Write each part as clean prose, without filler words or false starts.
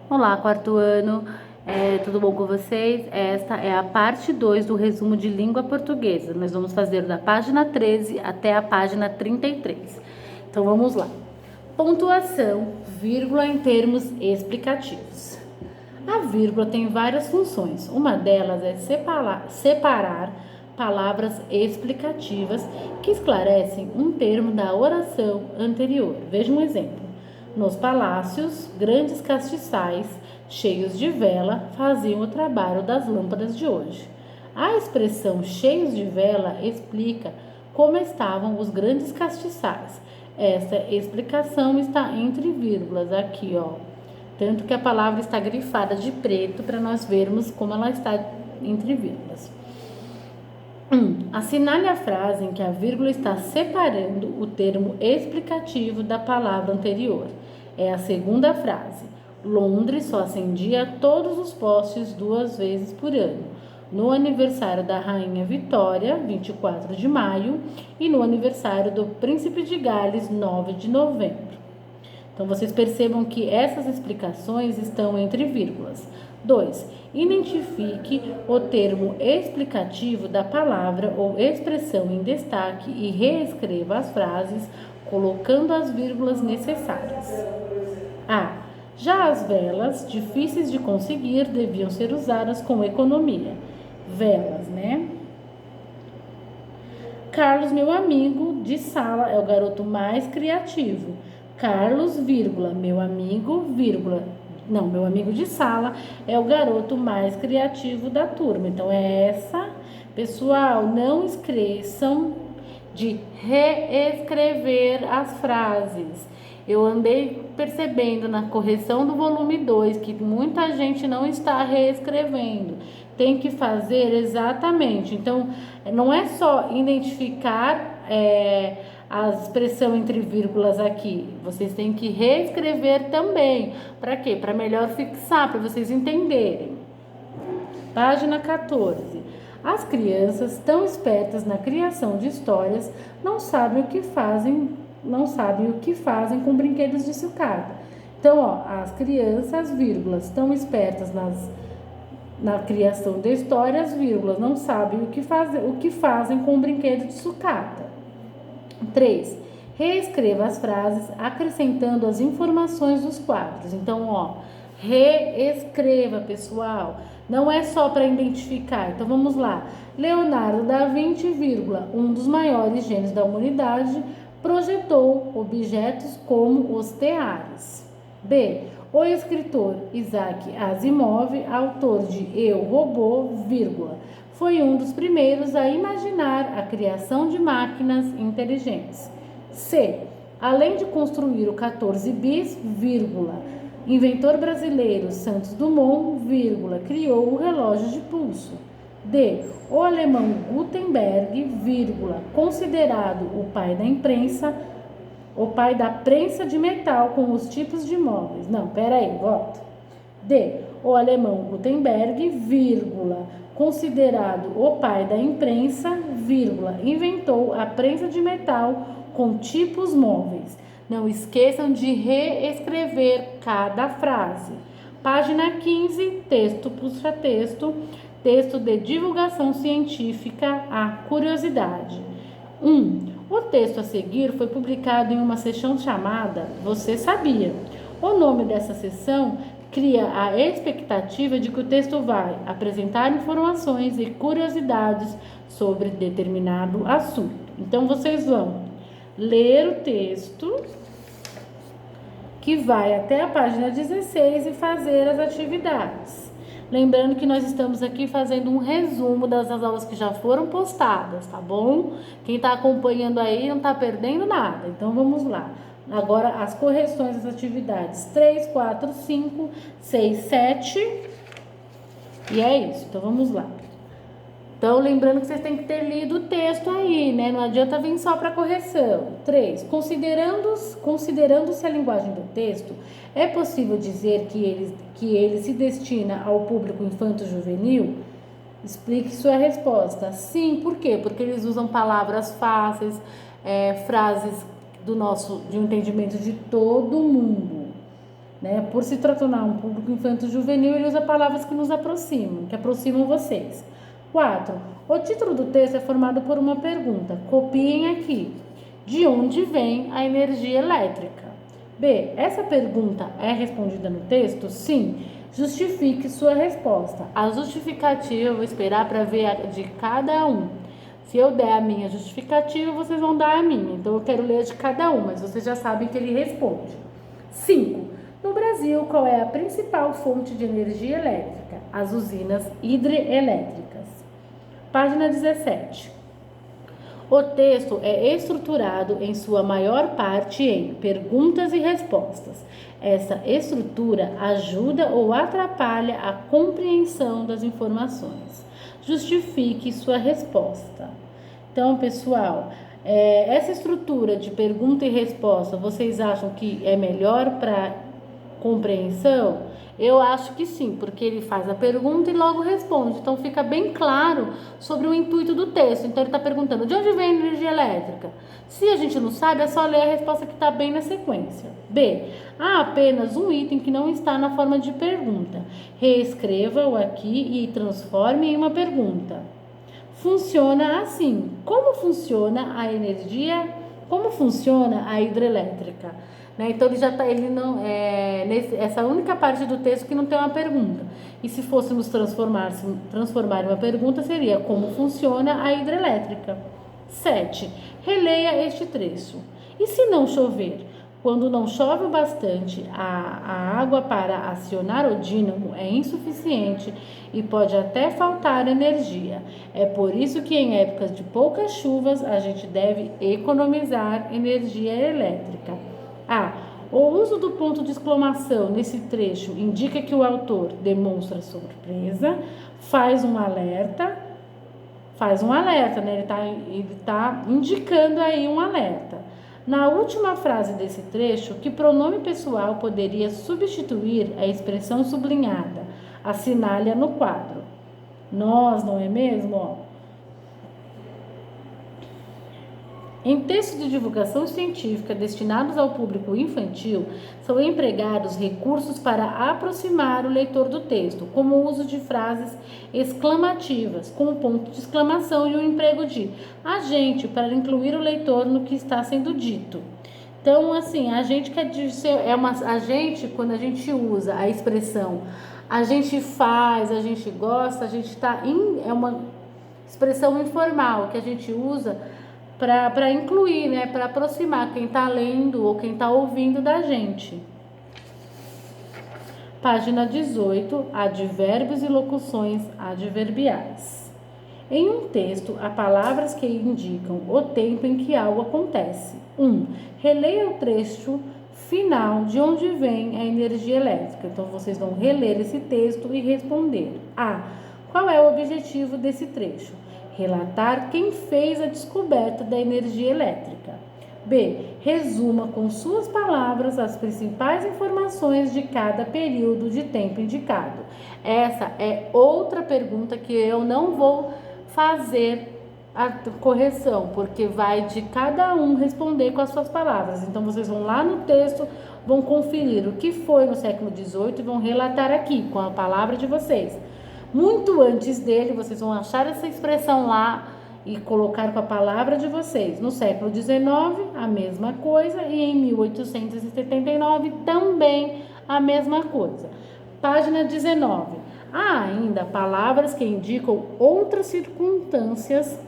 Olá, quarto ano, tudo bom com vocês? Esta é a parte 2 do resumo de língua portuguesa. Nós vamos fazer da página 13 até a página 33. Então vamos lá. Pontuação, vírgula em termos explicativos. A vírgula tem várias funções. Uma delas é separar palavras explicativas que esclarecem um termo da oração anterior. Veja um exemplo. Nos palácios, grandes castiçais, cheios de vela, faziam o trabalho das lâmpadas de hoje. A expressão cheios de vela explica como estavam os grandes castiçais. Essa explicação está entre vírgulas aqui, ó. Tanto que a palavra está grifada de preto para nós vermos como ela está entre vírgulas. Assinale a frase em que a vírgula está separando o termo explicativo da palavra anterior. É a segunda frase. Londres só acendia todos os postes 2 vezes por ano. No aniversário da Rainha Vitória, 24 de maio, e no aniversário do Príncipe de Gales, 9 de novembro. Então, vocês percebam que essas explicações estão entre vírgulas. 2. Identifique o termo explicativo da palavra ou expressão em destaque e reescreva as frases colocando as vírgulas necessárias. A. Já as velas, difíceis de conseguir, deviam ser usadas com economia. Velas, né? Carlos, meu amigo de sala, é o garoto mais criativo. Carlos, vírgula, meu amigo, vírgula. Não, meu amigo de sala é o garoto mais criativo da turma. Então, é essa. Pessoal, não esqueçam de reescrever as frases. Eu andei percebendo na correção do volume 2 que muita gente não está reescrevendo. Tem que fazer exatamente. Então, não é só identificar a expressão entre vírgulas aqui. Vocês têm que reescrever também. Para quê? Para melhor fixar, para vocês entenderem. Página 14. As crianças, tão espertas na criação de histórias, não sabem o que fazem com brinquedos de sucata. Então, ó, as crianças, vírgulas, tão espertas na criação de histórias, vírgulas, não sabem o que fazem com brinquedo de sucata. 3. Reescreva as frases acrescentando as informações dos quadros. Então, ó, reescreva, pessoal. Não é só para identificar. Então, vamos lá. Leonardo da Vinci, vírgula, um dos maiores gênios da humanidade, projetou objetos como os teares. B. O escritor Isaac Asimov, autor de Eu, Robô, vírgula, foi um dos primeiros a imaginar a criação de máquinas inteligentes. C. Além de construir o 14 bis, vírgula, inventor brasileiro Santos Dumont, vírgula, criou o relógio de pulso. D. O alemão Gutenberg, vírgula, considerado o pai da imprensa, o pai da prensa de metal com os tipos de móveis. Não, peraí, volta. D. O alemão Gutenberg, vírgula, considerado o pai da imprensa, vírgula, inventou a prensa de metal com tipos móveis. Não esqueçam de reescrever cada frase. Página 15, texto puxa texto, texto de divulgação científica, a curiosidade. 1. O texto a seguir foi publicado em uma seção chamada Você Sabia? O nome dessa seção cria a expectativa de que o texto vai apresentar informações e curiosidades sobre determinado assunto. Então, vocês vão ler o texto, que vai até a página 16, e fazer as atividades. Lembrando que nós estamos aqui fazendo um resumo das aulas que já foram postadas, tá bom? Quem está acompanhando aí não está perdendo nada. Então, vamos lá. Agora, as correções das atividades 3, 4, 5, 6, 7. E é isso. Então, vamos lá. Então, lembrando que vocês têm que ter lido o texto aí, né? Não adianta vir só para correção. 3. Considerando-se a linguagem do texto, é possível dizer que ele se destina ao público infanto-juvenil? Explique sua resposta. Sim, por quê? Porque eles usam palavras fáceis, frases de um entendimento de todo mundo. né? Por se tornar um público infanto-juvenil, ele usa palavras que nos aproximam, que aproximam vocês. 4. O título do texto é formado por uma pergunta. Copiem aqui. De onde vem a energia elétrica? B. Essa pergunta é respondida no texto? Sim. Justifique sua resposta. A justificativa eu vou esperar para ver a de cada um. Se eu der a minha justificativa, vocês vão dar a minha. Então eu quero ler a de cada um, mas vocês já sabem que ele responde. 5. No Brasil, qual é a principal fonte de energia elétrica? As usinas hidrelétricas. Página 17. O texto é estruturado em sua maior parte em perguntas e respostas. Essa estrutura ajuda ou atrapalha a compreensão das informações. Justifique sua resposta. Então, pessoal, essa estrutura de pergunta e resposta, vocês acham que é melhor para compreensão? Eu acho que sim, porque ele faz a pergunta e logo responde. Então fica bem claro sobre o intuito do texto. Então ele está perguntando: de onde vem a energia elétrica? Se a gente não sabe, é só ler a resposta que está bem na sequência. B. Há apenas um item que não está na forma de pergunta. Reescreva-o aqui e transforme em uma pergunta. Funciona assim. Como funciona a energia? Como funciona a hidrelétrica? Né? Então ele já tá, ele não essa única parte do texto que não tem uma pergunta. E se fôssemos transformar em uma pergunta, seria: como funciona a hidrelétrica? 7. Releia este trecho. E se não chover? Quando não chove bastante, a água para acionar o dínamo é insuficiente e pode até faltar energia. É por isso que em épocas de poucas chuvas a gente deve economizar energia elétrica. A. O uso do ponto de exclamação nesse trecho indica que o autor demonstra surpresa, faz um alerta, né? Ele tá indicando aí um alerta. Na última frase desse trecho, que pronome pessoal poderia substituir a expressão sublinhada? Assinale-a no quadro. Nós, não é mesmo? Em textos de divulgação científica destinados ao público infantil, são empregados recursos para aproximar o leitor do texto, como o uso de frases exclamativas, com um ponto de exclamação e o emprego de agente para incluir o leitor no que está sendo dito. Então, assim, a gente quer dizer, a gente, quando a gente usa a expressão a gente faz, a gente gosta, a gente está é uma expressão informal que a gente usa para incluir, né, para aproximar quem está lendo ou quem está ouvindo da gente. Página 18, advérbios e locuções adverbiais. Em um texto, há palavras que indicam o tempo em que algo acontece. 1. Releia o trecho final de onde vem a energia elétrica. Então, vocês vão reler esse texto e responder. A. Qual é o objetivo desse trecho? Relatar quem fez a descoberta da energia elétrica. B. Resuma com suas palavras as principais informações de cada período de tempo indicado. Essa é outra pergunta que eu não vou fazer a correção, porque vai de cada um responder com as suas palavras. Então, vocês vão lá no texto, vão conferir o que foi no século XVIII e vão relatar aqui com a palavra de vocês. Muito antes dele, vocês vão achar essa expressão lá e colocar com a palavra de vocês. No século XIX, a mesma coisa, e em 1879 também a mesma coisa. Página 19. Há ainda palavras que indicam outras circunstâncias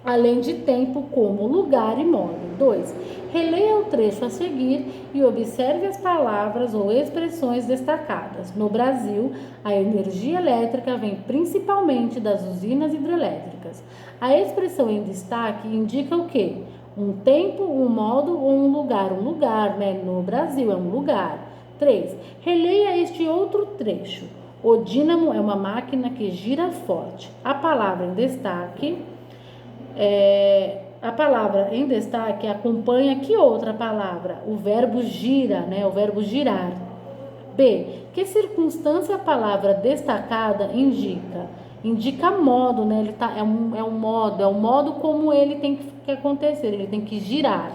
além de tempo, como lugar e modo. 2. Releia o trecho a seguir e observe as palavras ou expressões destacadas. No Brasil, a energia elétrica vem principalmente das usinas hidrelétricas. A expressão em destaque indica o quê? Um tempo, um modo ou um lugar. Um lugar, né? No Brasil é um lugar. 3. Releia este outro trecho. O dínamo é uma máquina que gira forte. A palavra em destaque acompanha que outra palavra? O verbo gira, né? O verbo girar. B. Que circunstância a palavra destacada indica? Indica modo, né? É um modo como ele tem que acontecer, ele tem que girar.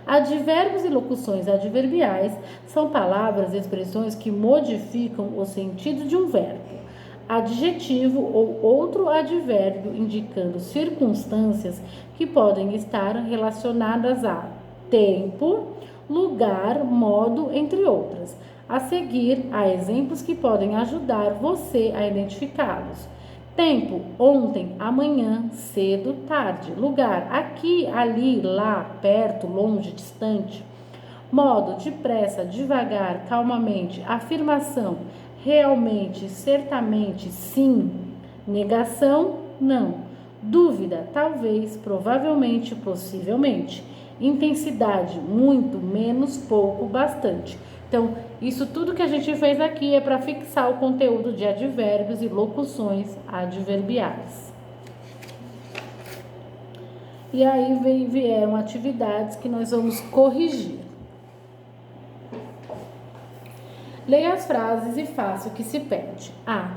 Advérbios e locuções adverbiais são palavras e expressões que modificam o sentido de um verbo. Adjetivo ou outro advérbio indicando circunstâncias que podem estar relacionadas a tempo, lugar, modo, entre outras. A seguir, há exemplos que podem ajudar você a identificá-los. Tempo, ontem, amanhã, cedo, tarde. Lugar, aqui, ali, lá, perto, longe, distante. Modo, depressa, devagar, calmamente. Afirmação, realmente, certamente, sim. Negação, não. Dúvida, talvez, provavelmente, possivelmente. Intensidade, muito, menos, pouco, bastante. Então, isso tudo que a gente fez aqui é para fixar o conteúdo de advérbios e locuções adverbiais. E aí vieram atividades que nós vamos corrigir. Leia as frases e faça o que se pede. A.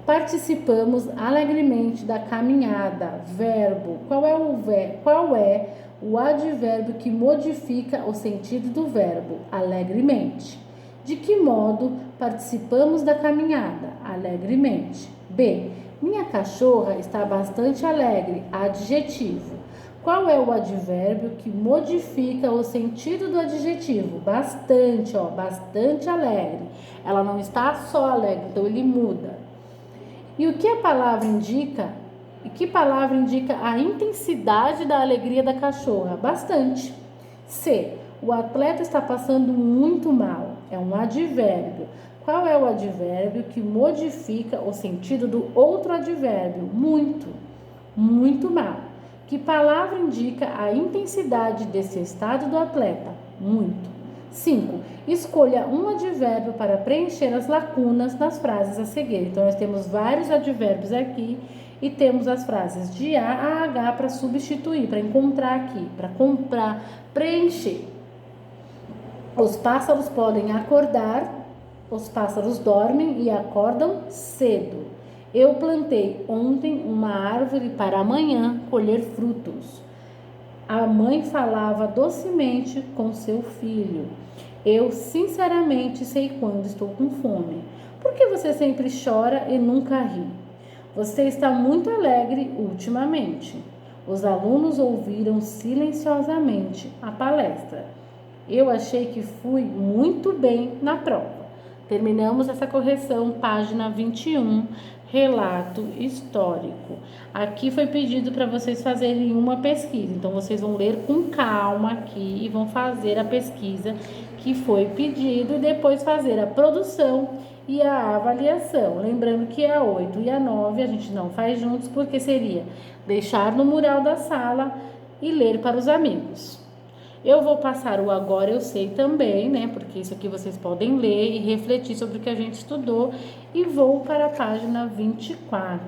Participamos alegremente da caminhada. Verbo. Qual é o advérbio que modifica o sentido do verbo? Alegremente. De que modo participamos da caminhada? Alegremente. B. Minha cachorra está bastante alegre. Adjetivo. Qual é o advérbio que modifica o sentido do adjetivo? Bastante, bastante alegre. Ela não está só alegre, então ele muda. E o que a palavra indica? E que palavra indica a intensidade da alegria da cachorra? Bastante. C. O atleta está passando muito mal. É um advérbio. Qual é o advérbio que modifica o sentido do outro advérbio? Muito. Muito mal. Que palavra indica a intensidade desse estado do atleta? Muito. 5. Escolha um advérbio para preencher as lacunas nas frases a seguir. Então, nós temos vários advérbios aqui e temos as frases de A a H para substituir, para encontrar aqui, para comprar, preencher. Os pássaros podem acordar, os pássaros dormem e acordam cedo. Eu plantei ontem uma árvore para amanhã colher frutos. A mãe falava docemente com seu filho. Eu sinceramente sei quando estou com fome. Por que você sempre chora e nunca ri? Você está muito alegre ultimamente. Os alunos ouviram silenciosamente a palestra. Eu achei que fui muito bem na prova. Terminamos essa correção, página 21, relato histórico. Aqui foi pedido para vocês fazerem uma pesquisa, então vocês vão ler com calma aqui e vão fazer a pesquisa que foi pedido e depois fazer a produção e a avaliação. Lembrando que a 8 e a 9 a gente não faz juntos porque seria deixar no mural da sala e ler para os amigos. Eu vou passar o agora eu sei também, né? Porque isso aqui vocês podem ler e refletir sobre o que a gente estudou. E vou para a página 24.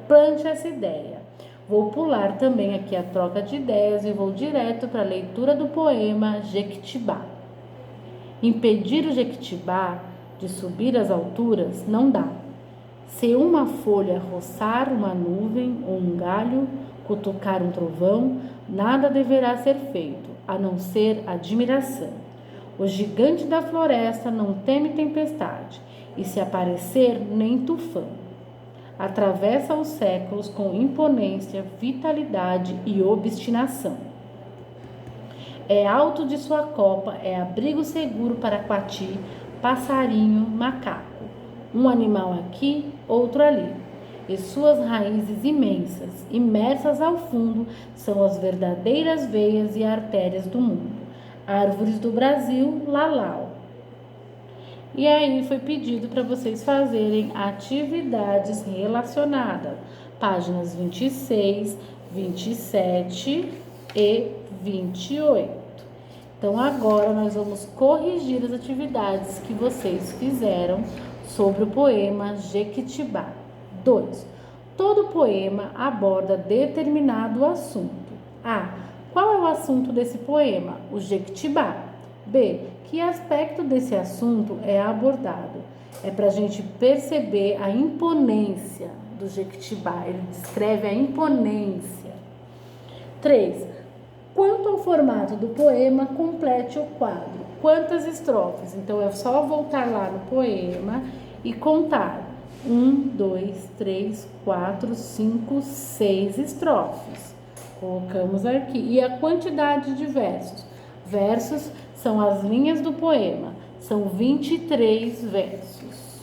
Plante essa ideia. Vou pular também aqui a troca de ideias e vou direto para a leitura do poema Jequitibá. Impedir o Jequitibá de subir às alturas não dá. Se uma folha roçar uma nuvem ou um galho, cutucar um trovão, nada deverá ser feito, a não ser admiração. O gigante da floresta não teme tempestade, e se aparecer, nem tufão. Atravessa os séculos com imponência, vitalidade e obstinação. É alto de sua copa, é abrigo seguro para coati, passarinho, macaco. Um animal aqui, outro ali. E suas raízes imensas, imersas ao fundo, são as verdadeiras veias e artérias do mundo. Árvores do Brasil, Lalau. E aí foi pedido para vocês fazerem atividades relacionadas, páginas 26, 27 e 28. Então agora nós vamos corrigir as atividades que vocês fizeram sobre o poema Jequitibá. 2. Todo poema aborda determinado assunto. A. Qual é o assunto desse poema? O Jequitibá. B. Que aspecto desse assunto é abordado? É para a gente perceber a imponência do Jequitibá. Ele descreve a imponência. 3. Quanto ao formato do poema, complete o quadro. Quantas estrofes? Então é só voltar lá no poema e contar. 1, 2, 3, 4, 5, 6 estrofes. Colocamos aqui. E a quantidade de versos? Versos são as linhas do poema. São 23 versos.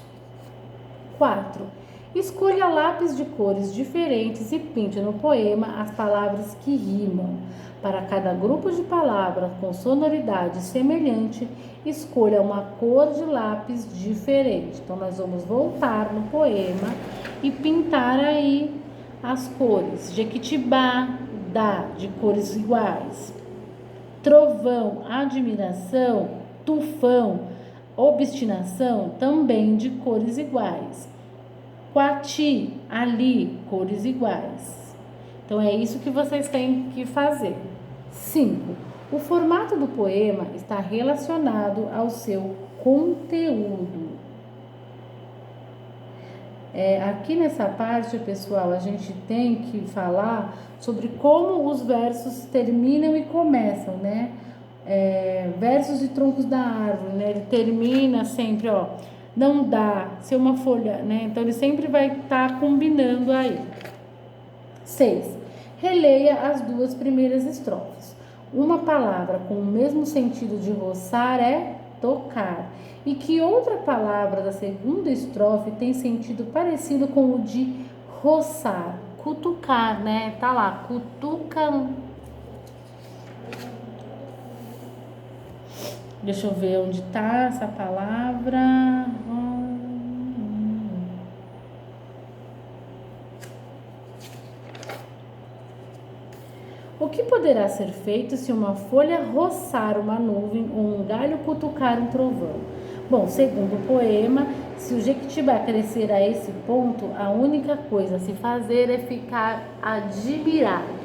4. Escolha lápis de cores diferentes e pinte no poema as palavras que rimam. Para cada grupo de palavras com sonoridade semelhante, escolha uma cor de lápis diferente. Então, nós vamos voltar no poema e pintar aí as cores. Jequitibá, dá, de cores iguais. Trovão, admiração, tufão, obstinação, também de cores iguais. Quati, ali, cores iguais. Então, é isso que vocês têm que fazer. 5. O formato do poema está relacionado ao seu conteúdo. Aqui nessa parte, pessoal, a gente tem que falar sobre como os versos terminam e começam, né? Versos de troncos da árvore, né? Ele termina sempre, ó, não dá, ser uma folha, né? Então, ele sempre vai estar combinando aí. 6. Releia as 2 primeiras estrofes. Uma palavra com o mesmo sentido de roçar é tocar. E que outra palavra da segunda estrofe tem sentido parecido com o de roçar? Cutucar, né? Tá lá, cutuca. Deixa eu ver onde tá essa palavra. O que poderá ser feito se uma folha roçar uma nuvem ou um galho cutucar um trovão? Bom, segundo o poema, se o Jequitibá crescer a esse ponto, a única coisa a se fazer é ficar admirado.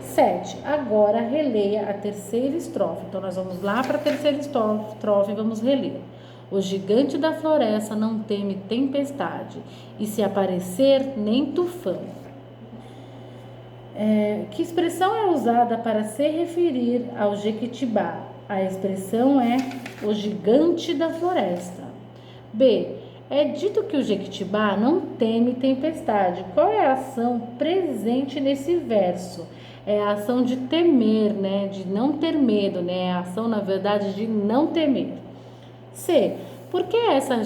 7. Agora releia a terceira estrofe. Então, nós vamos lá para a terceira estrofe e vamos reler. O gigante da floresta não teme tempestade, e se aparecer, nem tufão. Que expressão é usada para se referir ao Jequitibá? A expressão é o gigante da floresta. B. É dito que o Jequitibá não teme tempestade. Qual é a ação presente nesse verso? É a ação de temer, né? De não ter medo, né? É a ação, na verdade, de não temer. C. Por que essa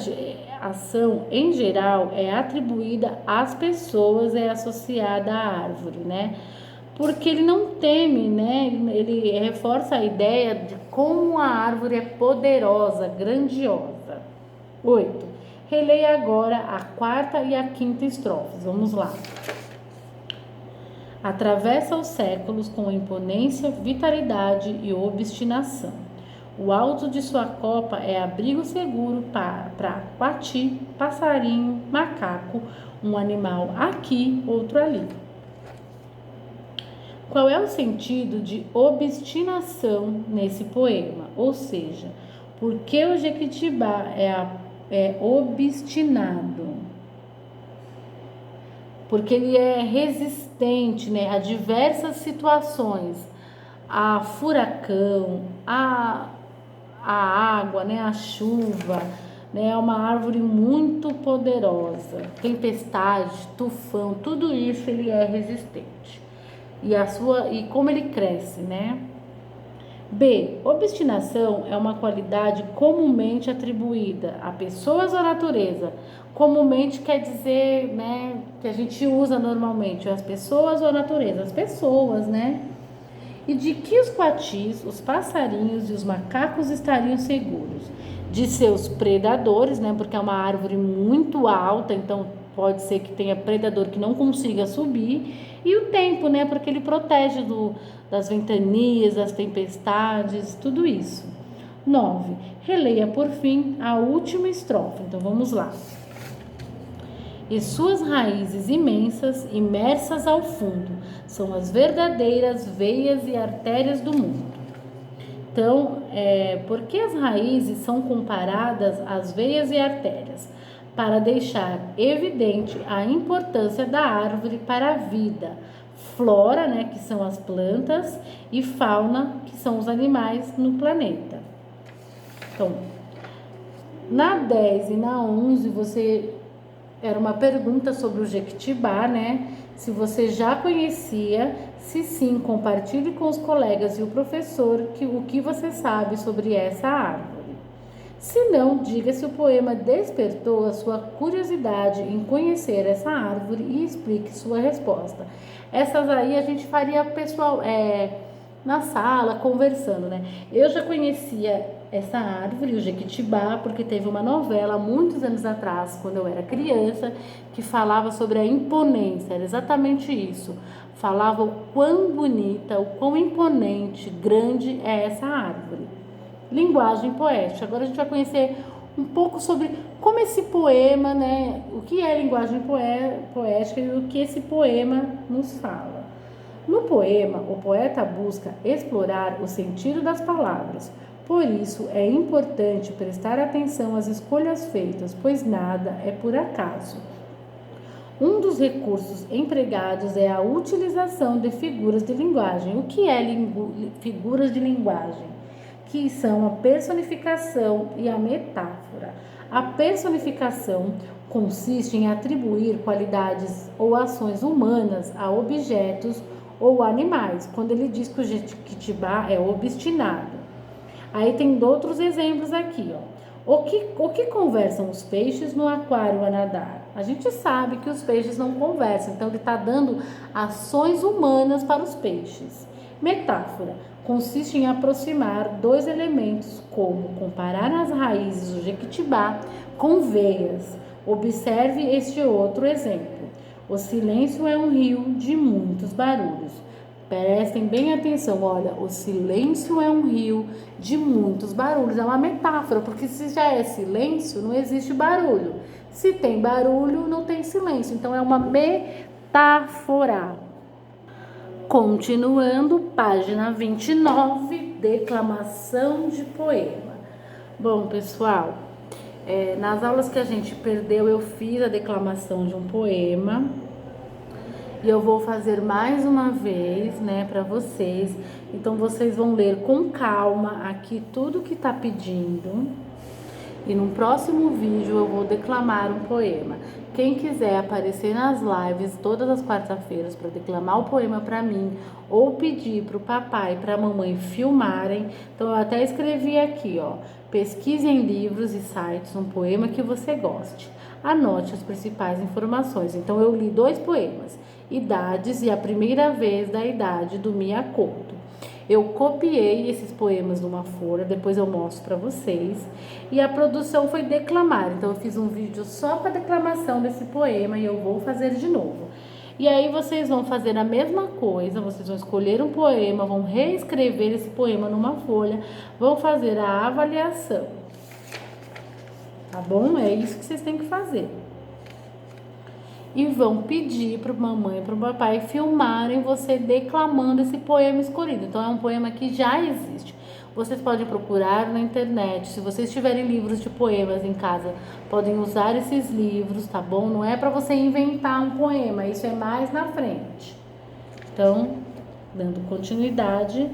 ação, em geral, é atribuída às pessoas, é associada à árvore, né? Porque ele não teme, né? Ele reforça a ideia de como a árvore é poderosa, grandiosa. 8. Releia agora a quarta e a quinta estrofes. Vamos lá. Atravessa os séculos com imponência, vitalidade e obstinação. O alto de sua copa é abrigo seguro para quati, passarinho, macaco, um animal aqui, outro ali. Qual é o sentido de obstinação nesse poema? Ou seja, por que o Jequitibá é obstinado? Porque ele é resistente, né, a diversas situações, a furacão, a água, né, a chuva, né, é uma árvore muito poderosa, tempestade, tufão, tudo isso ele é resistente. E como ele cresce, né? B. Obstinação é uma qualidade comumente atribuída a pessoas ou à natureza. Comumente quer dizer, né, que a gente usa normalmente, as pessoas ou a natureza? As pessoas, né? E de que os quatis, os passarinhos e os macacos estariam seguros? De seus predadores, né? Porque é uma árvore muito alta, então pode ser que tenha predador que não consiga subir. E o tempo, né? Porque ele protege das ventanias, das tempestades, tudo isso. 9. Releia por fim a última estrofe. Então vamos lá. E suas raízes imensas, imersas ao fundo, são as verdadeiras veias e artérias do mundo. Então, por que as raízes são comparadas às veias e artérias? Para deixar evidente a importância da árvore para a vida, flora, né, que são as plantas, e fauna, que são os animais no planeta. Então, na 10 e na 11, era uma pergunta sobre o Jequitibá, né? Se você já conhecia, se sim, compartilhe com os colegas e o professor o que você sabe sobre essa árvore. Se não, diga se o poema despertou a sua curiosidade em conhecer essa árvore e explique sua resposta. Essas aí a gente faria, pessoal, na sala, conversando, né? Eu já conhecia essa árvore, o Jequitibá, porque teve uma novela muitos anos atrás, quando eu era criança, que falava sobre a imponência, era exatamente isso. Falava o quão bonita, o quão imponente, grande é essa árvore. Linguagem poética. Agora a gente vai conhecer um pouco sobre como esse poema, né, o que é linguagem poética e o que esse poema nos fala. No poema, o poeta busca explorar o sentido das palavras. Por isso, é importante prestar atenção às escolhas feitas, pois nada é por acaso. Um dos recursos empregados é a utilização de figuras de linguagem. O que é figuras de linguagem? Que são a personificação e a metáfora. A personificação consiste em atribuir qualidades ou ações humanas a objetos ou animais. Quando ele diz que o Jequitibá é obstinado. Aí tem outros exemplos aqui, ó. O que conversam os peixes no aquário a nadar? A gente sabe que os peixes não conversam, então ele está dando ações humanas para os peixes. Metáfora consiste em aproximar dois elementos, como comparar as raízes do Jequitibá com veias. Observe este outro exemplo. O silêncio é um rio de muitos barulhos. Prestem bem atenção, olha, o silêncio é um rio de muitos barulhos. É uma metáfora, porque se já é silêncio, não existe barulho. Se tem barulho, não tem silêncio. Então é uma metáfora. Continuando, página 29, declamação de poema. Bom, pessoal, nas aulas que a gente perdeu, eu fiz a declamação de um poema. E eu vou fazer mais uma vez, né, para vocês. Então, vocês vão ler com calma aqui tudo que tá pedindo. E no próximo vídeo eu vou declamar um poema. Quem quiser aparecer nas lives todas as quarta-feiras para declamar o poema para mim ou pedir para o papai e para a mamãe filmarem, então eu até escrevi aqui, ó, pesquise em livros e sites um poema que você goste. Anote as principais informações. Então eu li 2 poemas, Idades e A Primeira Vez da Idade, do Mia Couto. Eu copiei esses poemas numa folha, depois eu mostro para vocês. E a produção foi declamar, então eu fiz um vídeo só para declamação desse poema e eu vou fazer de novo. E aí vocês vão fazer a mesma coisa, vocês vão escolher um poema, vão reescrever esse poema numa folha, vão fazer a avaliação. Tá bom? É isso que vocês têm que fazer. E vão pedir para a mamãe e para o papai filmarem você declamando esse poema escolhido. Então, é um poema que já existe. Vocês podem procurar na internet. Se vocês tiverem livros de poemas em casa, podem usar esses livros, tá bom? Não é para você inventar um poema, isso é mais na frente. Então, dando continuidade,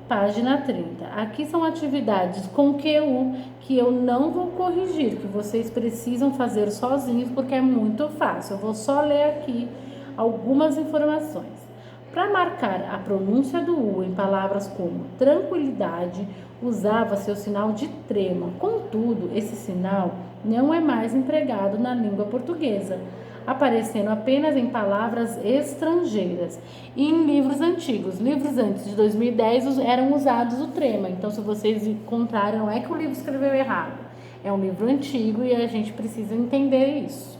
página 30. Aqui são atividades com QU que eu não vou corrigir, que vocês precisam fazer sozinhos porque é muito fácil. Eu vou só ler aqui algumas informações. Para marcar a pronúncia do U em palavras como tranquilidade, usava-se o sinal de trema. Contudo, esse sinal não é mais empregado na língua portuguesa, aparecendo apenas em palavras estrangeiras e em livros antigos. Livros antes de 2010 eram usados o trema. Então, se vocês encontrarem, não é que o livro escreveu errado. É um livro antigo e a gente precisa entender isso.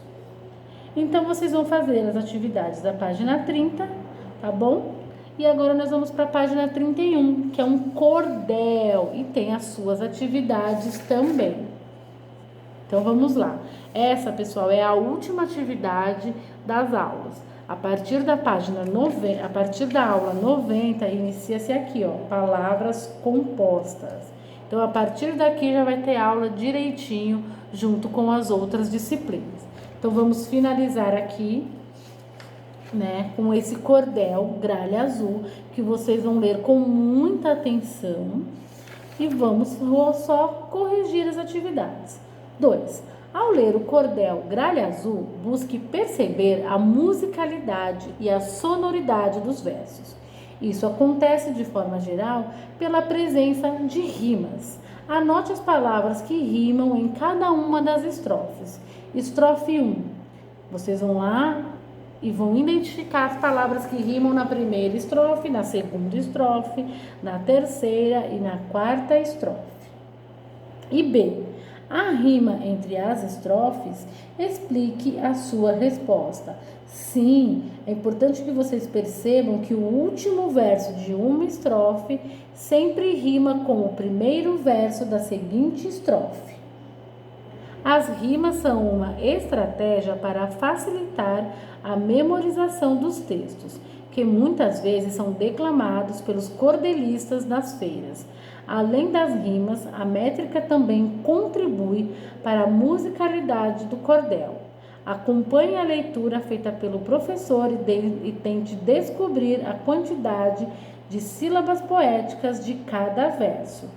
Então, vocês vão fazer as atividades da página 30, tá bom? E agora nós vamos para a página 31, que é um cordel e tem as suas atividades também. Então, vamos lá. Essa, pessoal, é a última atividade das aulas. A partir da página 90, a partir da aula 90, inicia-se aqui, ó, palavras compostas. Então, a partir daqui já vai ter aula direitinho, junto com as outras disciplinas. Então, vamos finalizar aqui né, com esse cordel gralha azul, que vocês vão ler com muita atenção e vou só corrigir as atividades. 2. Ao ler o cordel gralha azul, busque perceber a musicalidade e a sonoridade dos versos. Isso acontece de forma geral pela presença de rimas. Anote as palavras que rimam em cada uma das estrofes. Estrofe 1. Vocês vão lá e vão identificar as palavras que rimam na primeira estrofe, na segunda estrofe, na terceira e na quarta estrofe. E B. A rima entre as estrofes, explique a sua resposta. Sim, é importante que vocês percebam que o último verso de uma estrofe sempre rima com o primeiro verso da seguinte estrofe. As rimas são uma estratégia para facilitar a memorização dos textos, que muitas vezes são declamados pelos cordelistas nas feiras. Além das rimas, a métrica também contribui para a musicalidade do cordel. Acompanhe a leitura feita pelo professor e tente descobrir a quantidade de sílabas poéticas de cada verso.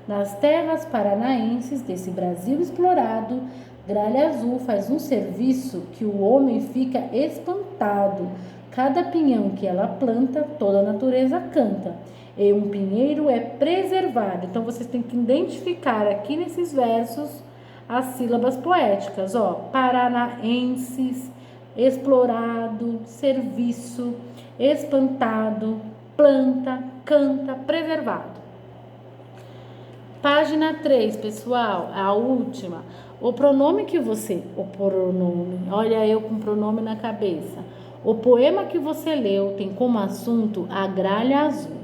Nas terras paranaenses desse Brasil explorado, Gralha Azul faz um serviço que o homem fica espantado. Cada pinhão que ela planta, toda a natureza canta. E um pinheiro é preservado. Então, vocês têm que identificar aqui nesses versos as sílabas poéticas. Paranaenses, explorado, serviço, espantado, planta, canta, preservado. Página 3, pessoal, a última. O pronome, olha eu com pronome na cabeça. O poema que você leu tem como assunto a gralha azul.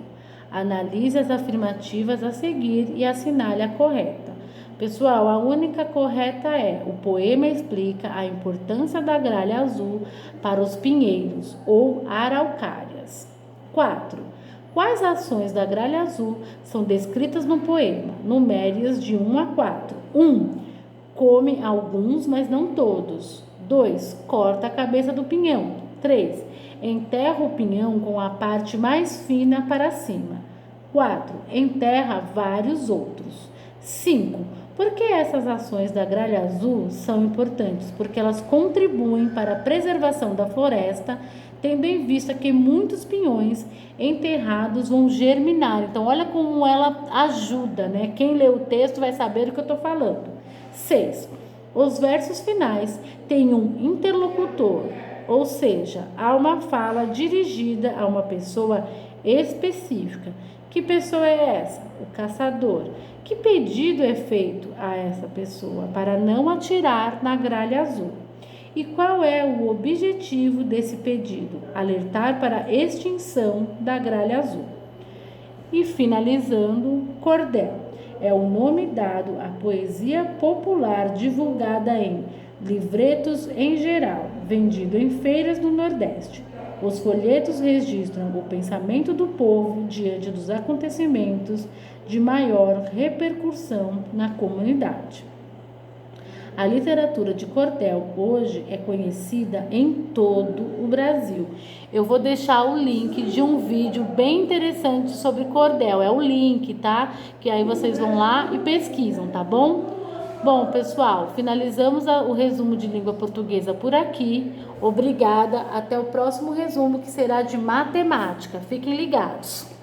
Analise as afirmativas a seguir e assinale a correta. Pessoal, a única correta é: o poema explica a importância da gralha azul para os pinheiros ou araucárias. 4. Quais ações da gralha azul são descritas no poema? Numere-as de 1 a 4. 1. Come alguns, mas não todos. 2. Corta a cabeça do pinhão. 3. Enterra o pinhão com a parte mais fina para cima. 4. Enterra vários outros. 5. Por que essas ações da gralha azul são importantes? Porque elas contribuem para a preservação da floresta, tendo em vista que muitos pinhões enterrados vão germinar. Então, olha como ela ajuda, né? Quem lê o texto vai saber o que eu estou falando. 6. Os versos finais têm um interlocutor, ou seja, há uma fala dirigida a uma pessoa específica. Que pessoa é essa? O caçador. Que pedido é feito a essa pessoa para não atirar na gralha azul? E qual é o objetivo desse pedido? Alertar para a extinção da gralha azul. E finalizando, cordel. É o nome dado à poesia popular divulgada em livretos em geral, vendido em feiras do Nordeste. Os folhetos registram o pensamento do povo diante dos acontecimentos de maior repercussão na comunidade. A literatura de cordel hoje é conhecida em todo o Brasil. Eu vou deixar o link de um vídeo bem interessante sobre cordel. É o link, tá? Que aí vocês vão lá e pesquisam, tá bom? Bom, pessoal, finalizamos o resumo de língua portuguesa por aqui. Obrigada. Até o próximo resumo, que será de matemática. Fiquem ligados.